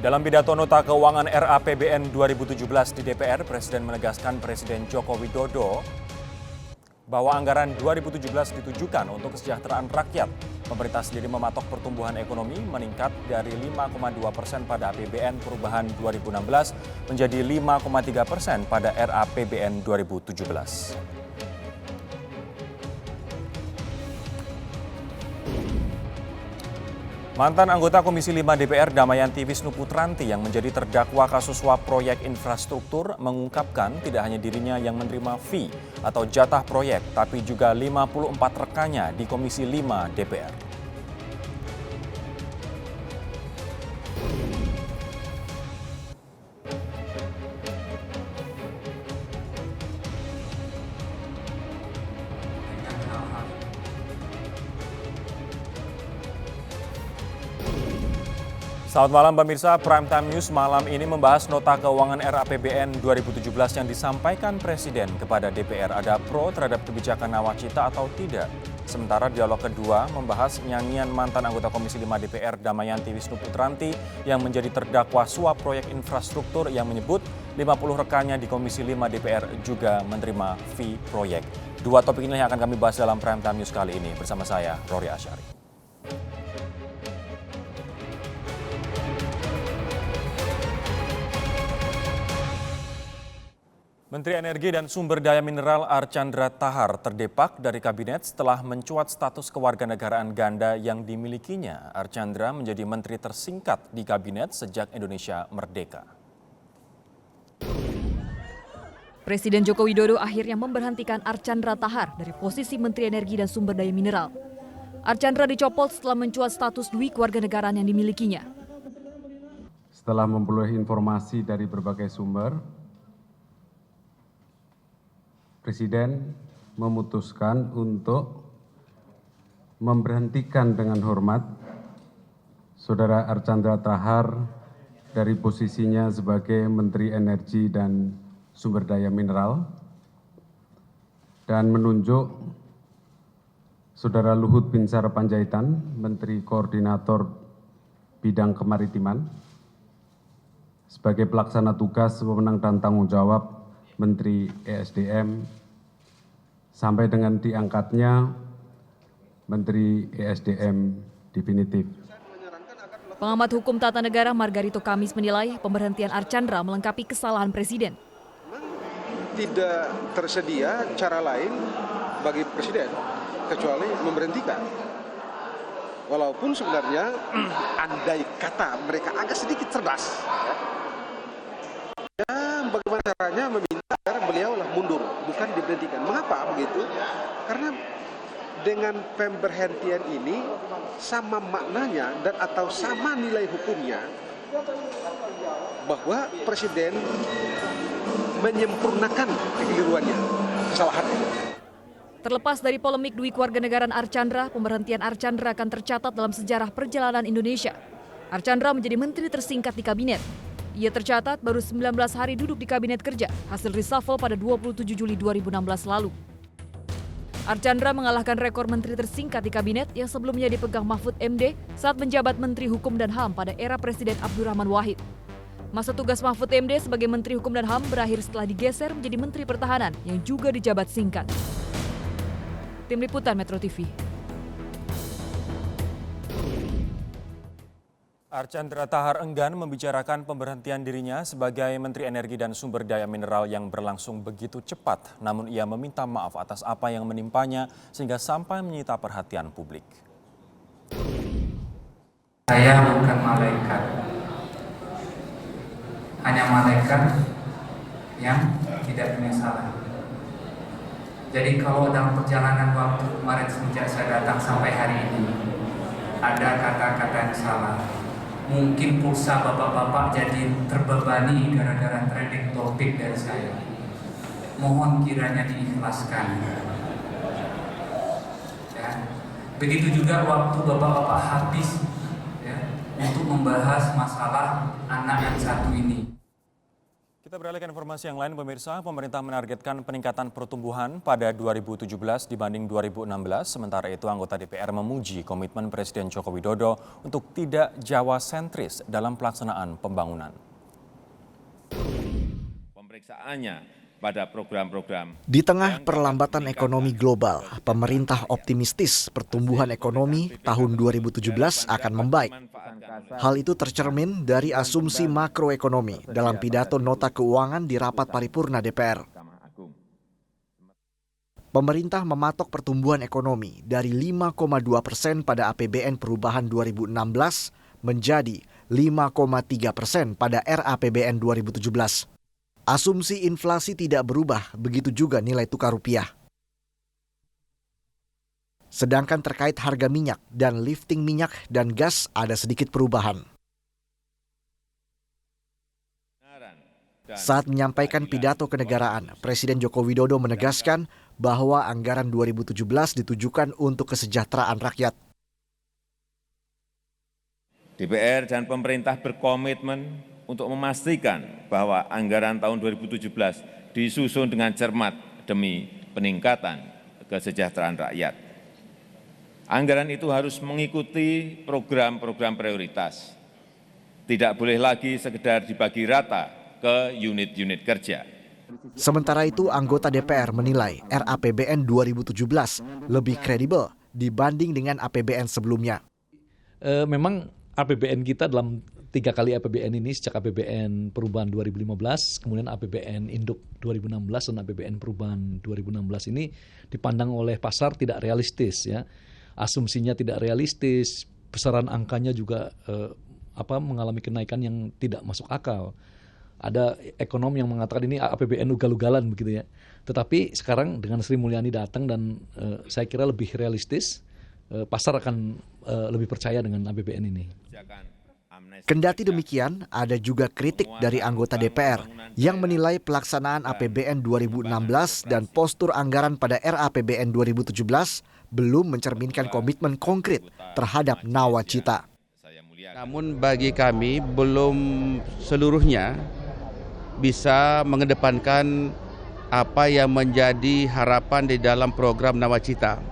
Dalam pidato nota keuangan RAPBN 2017 di DPR, Presiden menegaskan Presiden Joko Widodo bahwa anggaran 2017 ditujukan untuk kesejahteraan rakyat. Pemerintah sendiri mematok pertumbuhan ekonomi meningkat dari 5,2% pada APBN perubahan 2016 menjadi 5,3% pada RAPBN 2017. Mantan anggota Komisi 5 DPR Damayanti Wisnu Putranti yang menjadi terdakwa kasus suap proyek infrastruktur mengungkapkan tidak hanya dirinya yang menerima fee atau jatah proyek, tapi juga 54 rekannya di Komisi 5 DPR. Selamat malam pemirsa, Prime Time News malam ini membahas nota keuangan RAPBN 2017 yang disampaikan Presiden kepada DPR. Ada pro terhadap kebijakan nawacita atau tidak? Sementara dialog kedua membahas nyanyian mantan anggota Komisi 5 DPR Damayanti Wisnu Putranti yang menjadi terdakwa suap proyek infrastruktur yang menyebut 50 rekannya di Komisi 5 DPR juga menerima fee proyek. Dua topik ini yang akan kami bahas dalam Prime Time News kali ini bersama saya, Rory Asyari. Menteri Energi dan Sumber Daya Mineral Archandra Tahar terdepak dari kabinet setelah mencuat status kewarganegaraan ganda yang dimilikinya. Archandra menjadi menteri tersingkat di kabinet sejak Indonesia merdeka. Presiden Joko Widodo akhirnya memberhentikan Archandra Tahar dari posisi Menteri Energi dan Sumber Daya Mineral. Archandra dicopot setelah mencuat status dui kewarganegaraan yang dimilikinya. Setelah memperoleh informasi dari berbagai sumber, Presiden memutuskan untuk memberhentikan dengan hormat Saudara Archandra Tahar dari posisinya sebagai Menteri Energi dan Sumber Daya Mineral dan menunjuk Saudara Luhut Binsar Panjaitan, Menteri Koordinator Bidang Kemaritiman, sebagai pelaksana tugas, wewenang dan tanggung jawab Menteri ESDM, sampai dengan diangkatnya Menteri ESDM definitif. Pengamat hukum tata negara Margarito Kamis menilai pemberhentian Archandra melengkapi kesalahan Presiden. Tidak tersedia cara lain bagi Presiden kecuali memberhentikan. Walaupun sebenarnya andai kata mereka agak sedikit cerdas, bagaimana caranya meminta agar beliau mundur, bukan diberhentikan. Mengapa begitu? Karena dengan pemberhentian ini sama maknanya dan atau sama nilai hukumnya bahwa Presiden menyempurnakan kekeliruannya, kesalahannya. Terlepas dari polemik dui kewarganegaraan Archandra, pemberhentian Archandra akan tercatat dalam sejarah perjalanan Indonesia. Archandra menjadi menteri tersingkat di kabinet. Ia tercatat baru 19 hari duduk di kabinet kerja, hasil reshuffle pada 27 Juli 2016 lalu. Archandra mengalahkan rekor menteri tersingkat di kabinet yang sebelumnya dipegang Mahfud MD saat menjabat Menteri Hukum dan HAM pada era Presiden Abdurrahman Wahid. Masa tugas Mahfud MD sebagai Menteri Hukum dan HAM berakhir setelah digeser menjadi Menteri Pertahanan yang juga dijabat singkat. Tim Liputan Metro TV. Archandra Tahar enggan membicarakan pemberhentian dirinya sebagai Menteri Energi dan Sumber Daya Mineral yang berlangsung begitu cepat. Namun ia meminta maaf atas apa yang menimpanya sehingga sampai menyita perhatian publik. Saya bukan malaikat, hanya malaikat yang tidak punya salah. Jadi kalau dalam perjalanan waktu kemarin sejak saya datang sampai hari ini ada kata-kata yang salah, mungkin pulsa bapak-bapak jadi terbebani gara-gara trending topik dari saya. Mohon kiranya diikhlaskan. Ya. Begitu juga waktu bapak-bapak habis ya, untuk membahas masalah anak yang satu ini. Kita beralih ke informasi yang lain, pemirsa. Pemerintah menargetkan peningkatan pertumbuhan pada 2017 dibanding 2016. Sementara itu, anggota DPR memuji komitmen Presiden Joko Widodo untuk tidak Jawa-sentris dalam pelaksanaan pembangunan. Pemeriksaannya pada program-program. Di tengah perlambatan ekonomi global, pemerintah optimistis pertumbuhan ekonomi tahun 2017 akan membaik. Hal itu tercermin dari asumsi makroekonomi dalam pidato nota keuangan di rapat paripurna DPR. Pemerintah mematok pertumbuhan ekonomi dari 5,2% pada APBN perubahan 2016 menjadi 5,3% pada RAPBN 2017. Asumsi inflasi tidak berubah, begitu juga nilai tukar rupiah. Sedangkan terkait harga minyak dan lifting minyak dan gas ada sedikit perubahan. Saat menyampaikan pidato kenegaraan, Presiden Joko Widodo menegaskan bahwa anggaran 2017 ditujukan untuk kesejahteraan rakyat. DPR dan pemerintah berkomitmen untuk memastikan bahwa anggaran tahun 2017 disusun dengan cermat demi peningkatan kesejahteraan rakyat. Anggaran itu harus mengikuti program-program prioritas. Tidak boleh lagi sekedar dibagi rata ke unit-unit kerja. Sementara itu, anggota DPR menilai RAPBN 2017 lebih kredibel dibanding dengan APBN sebelumnya. Memang APBN kita dalam 3 kali APBN ini, sejak APBN perubahan 2015, kemudian APBN induk 2016 dan APBN perubahan 2016 ini dipandang oleh pasar tidak realistis, ya. Asumsinya tidak realistis, besaran angkanya juga mengalami kenaikan yang tidak masuk akal. Ada ekonom yang mengatakan ini APBN ugal-ugalan begitu, ya. Tetapi sekarang dengan Sri Mulyani datang dan saya kira lebih realistis, pasar akan lebih percaya dengan APBN ini. Kendati demikian, ada juga kritik dari anggota DPR yang menilai pelaksanaan APBN 2016 dan postur anggaran pada RAPBN 2017 belum mencerminkan komitmen konkret terhadap nawacita. Namun bagi kami belum seluruhnya bisa mengedepankan apa yang menjadi harapan di dalam program nawacita.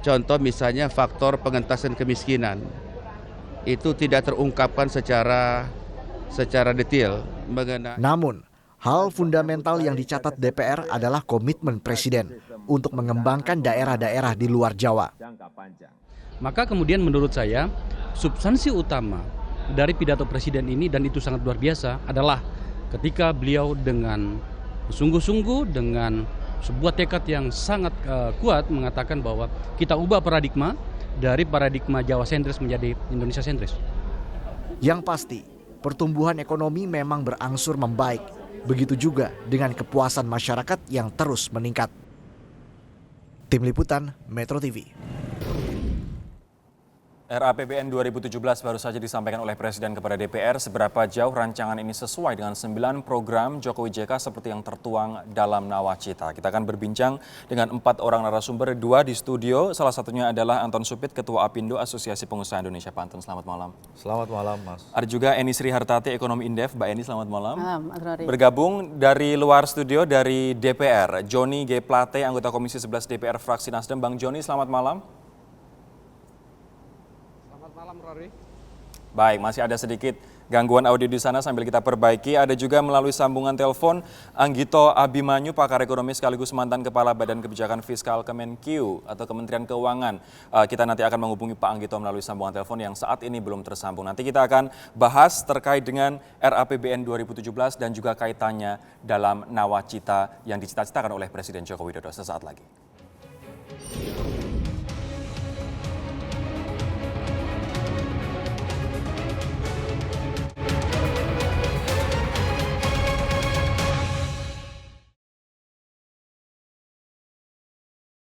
Contoh misalnya faktor pengentasan kemiskinan. Itu tidak terungkapkan secara detail mengenai. Namun, hal fundamental yang dicatat DPR adalah komitmen Presiden untuk mengembangkan daerah-daerah di luar Jawa. Maka kemudian menurut saya, substansi utama dari pidato Presiden ini, dan itu sangat luar biasa, adalah ketika beliau dengan sungguh-sungguh, dengan sebuah tekad yang sangat kuat mengatakan bahwa kita ubah paradigma dari paradigma Jawa sentris menjadi Indonesia sentris. Yang pasti, pertumbuhan ekonomi memang berangsur membaik. Begitu juga dengan kepuasan masyarakat yang terus meningkat. Tim Liputan, Metro TV. RAPBN 2017 baru saja disampaikan oleh Presiden kepada DPR. Seberapa jauh rancangan ini sesuai dengan 9 program Jokowi JK seperti yang tertuang dalam Nawacita. Kita akan berbincang dengan 4 orang narasumber, 2 di studio. Salah satunya adalah Anton Supit, Ketua Apindo Asosiasi Pengusaha Indonesia. Pak Anton, selamat malam. Selamat malam, Mas. Ada juga Eni Sri Hartati, Ekonomi Indef. Mbak Eni, selamat malam. Malam, Bergabung dari luar studio dari DPR, Joni G. Plate, anggota Komisi 11 DPR fraksi Nasdem. Bang Joni, selamat malam. Baik, masih ada sedikit gangguan audio di sana sambil kita perbaiki. Ada juga melalui sambungan telepon Anggito Abimanyu, pakar ekonomi sekaligus mantan Kepala Badan Kebijakan Fiskal Kemenkeu atau Kementerian Keuangan. Kita nanti akan menghubungi Pak Anggito melalui sambungan telepon yang saat ini belum tersambung. Nanti kita akan bahas terkait dengan RAPBN 2017 dan juga kaitannya dalam nawacita yang dicita-citakan oleh Presiden Joko Widodo sesaat lagi.